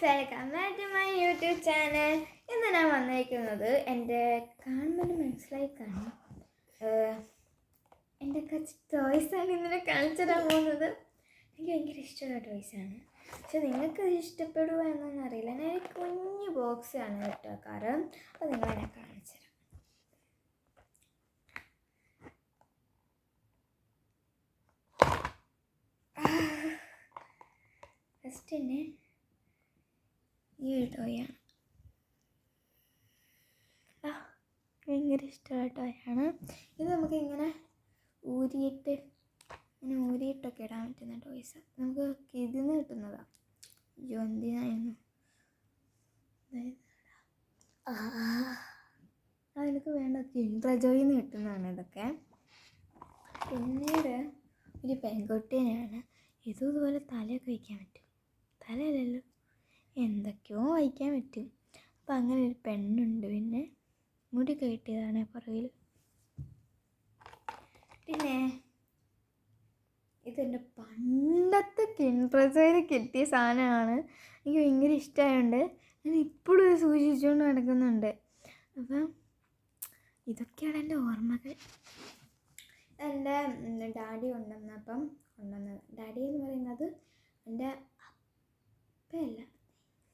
Welcome back to my YouTube channel. ഇന്ന് ഞാൻ വന്നിരിക്കുന്നത് എൻ്റെ കാണുമ്പോൾ മനസ്സിലായി കാണും എൻ്റെ കുറച്ച് ടോയ്സാണ് ഇന്നലെ കാണിച്ചു തരാൻ പോകുന്നത്. എനിക്ക് ഭയങ്കര ഇഷ്ടമുള്ള ടോയ്സാണ്. പക്ഷെ നിങ്ങൾക്ക് ഇഷ്ടപ്പെടുമോ എന്നൊന്നും അറിയില്ല. ഞാൻ കുഞ്ഞു ബോക്സാണ് കേട്ടോ കാരണം. അപ്പോൾ നിങ്ങളെന്നെ കാണിച്ചു തരാം. ഫസ്റ്റ് തന്നെ ഈ ഒരു ടോയാണ്. ഭയങ്കര ഇഷ്ടമുള്ള ടോയാണ് ഇത്. നമുക്ക് ഇങ്ങനെ ഊരിയിട്ടൊക്കെ ഇടാൻ പറ്റുന്ന ടോയ്സ്. നമുക്ക് ഇതിൽ നിന്ന് കിട്ടുന്നതാണ്. അയ്യോ എന്തിനായിരുന്നു അതെനിക്ക് വേണ്ട കിൻഡർ ജോയിന്ന് കിട്ടുന്നതാണ് ഇതൊക്കെ. പിന്നീട് ഒരു പെൺകുട്ടീനെയാണ്. ഇതും ഇതുപോലെ തലയൊക്കെ വയ്ക്കാൻ പറ്റും. തലയല്ലല്ലോ, എന്തൊക്കെയോ വയ്ക്കാൻ പറ്റും. അപ്പം അങ്ങനെ ഒരു പെണ്ണുണ്ട്. പിന്നെ മുടി കെട്ടിയതാണ് പുറകിൽ. പിന്നെ ഇതെൻ്റെ പണ്ടത്തെ കിൻഡർ കിട്ടിയ സാധനമാണ്. എനിക്ക് ഭയങ്കര ഇഷ്ടമായതുകൊണ്ട് ഞാൻ ഇപ്പോഴും ഇത് സൂക്ഷിച്ചുകൊണ്ട് നടക്കുന്നുണ്ട്. അപ്പം ഇതൊക്കെയാണ് എൻ്റെ ഓർമ്മകൾ. എൻ്റെ ഡാഡി കൊണ്ടുവന്നത്. ഡാഡി എന്ന് പറയുന്നത് എൻ്റെ അപ്പയല്ല.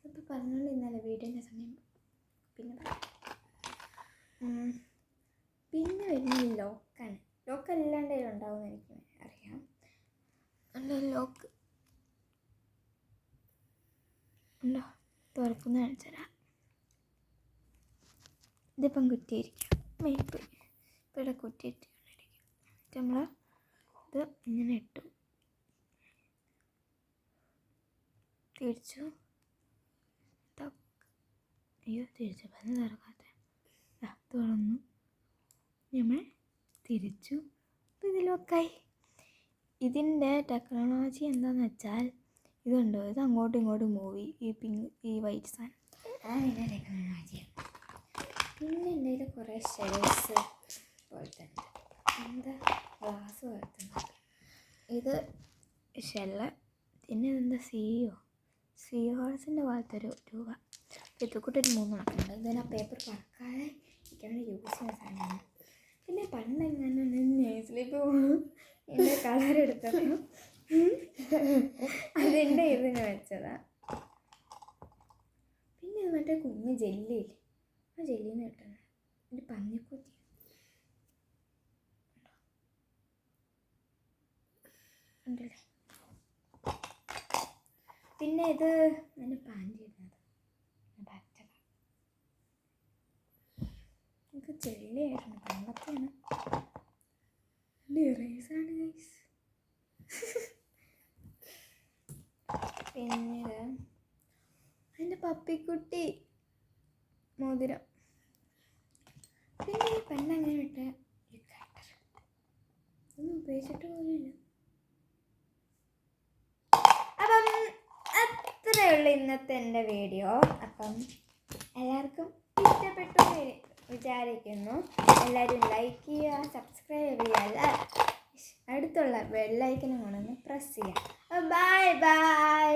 ഇതിപ്പോൾ പറഞ്ഞുകൊണ്ടിരുന്നല്ലോ വീടിൻ്റെ സമയം. പിന്നെ വരുന്നത് ലോക്കാണ്. ലോക്ക് അല്ലാണ്ട് ഉണ്ടാവും എനിക്ക് അറിയാം. നല്ല ലോക്ക് ഉണ്ടോ? തുറക്കുന്ന കാണിച്ചുതരാം. ഇതിപ്പം കുറ്റിയിരിക്കും. മേപ്പ് ഇവിടെ കുറ്റിയിട്ടിരിക്കും. നമ്മൾ ഇത് ഇങ്ങനെ ഇട്ടു, തിരിച്ചു. അയ്യോ തിരിച്ചു പറഞ്ഞ് തുറക്കാത്ത തുറന്നു. നമ്മൾ തിരിച്ചു. അപ്പോൾ ഇത് ലോക്കായി. ഇതിൻ്റെ ടെക്നോളജി എന്താണെന്ന് വെച്ചാൽ ഇതുണ്ടോ, ഇത് അങ്ങോട്ടും ഇങ്ങോട്ടും മൂവി ഈ വൈറ്റ് സാധനം അതിൻ്റെ ടെക്നോളജിയാണ്. പിന്നെ എൻ്റെ കയ്യിൽ കുറേ ഷെൽസ് പോലത്തെ എന്താ ഗ്ലാസ് പോലത്തെ ഇത് ഷെല്ല്. പിന്നെ ഇതെന്താ സീ ഹോൾസിൻ്റെ പോലത്തെ ഒരു രൂപ. ഇതുകൂട്ടൊരു 3 കണക്കുണ്ട്. ഇതിന് പേപ്പർ പറക്കാതെ ഇരിക്കാൻ വേണ്ടി യൂസ് ചെയ്യുന്ന സാധനമാണ്. പിന്നെ പണ്ട് എങ്ങനെ നേഴ്സിലേക്ക് പോകും എൻ്റെ കളർ എടുത്തപ്പോൾ അതിൻ്റെ ഇതിന് വെച്ചതാണ്. പിന്നെ ഇത് മറ്റേ കുഞ്ഞ് ജെല്ലിയില്ലേ, ആ ജെല്ലിന്ന് കിട്ടുന്നത് ഒരു പന്നിക്കുത്തി ഉണ്ടല്ലേ. പിന്നെ ഇത് എൻ്റെ പാൻറ് ഇടുന്നത് എനിക്ക് ചെള്ളിയായിരുന്നു. പണ്ടത്തെയാണ്. ഇറേസാണ് ഗൈസ്. പിന്നീട് എൻ്റെ പപ്പിക്കുട്ടി മോതിരം. പിന്നെ പെണ്ണങ്ങനെ വിട്ട ഒരു കട്ടർ ഒന്നും ഉപയോഗിച്ചിട്ട് പോലില്ല. അപ്പം അത്രയേ ഉള്ളൂ ഇന്നത്തെ എൻ്റെ വീഡിയോ. അപ്പം എല്ലാവർക്കും ഇഷ്ടപ്പെട്ടു വിചാരിക്കുന്നു. എല്ലാവരും ലൈക്ക് ചെയ്യുക, സബ്സ്ക്രൈബ് ചെയ്യുക, അടുത്തുള്ള ബെല്ലൈക്കനും കൊണ്ടൊന്ന് പ്രസ് ചെയ്യുക. Bye bye.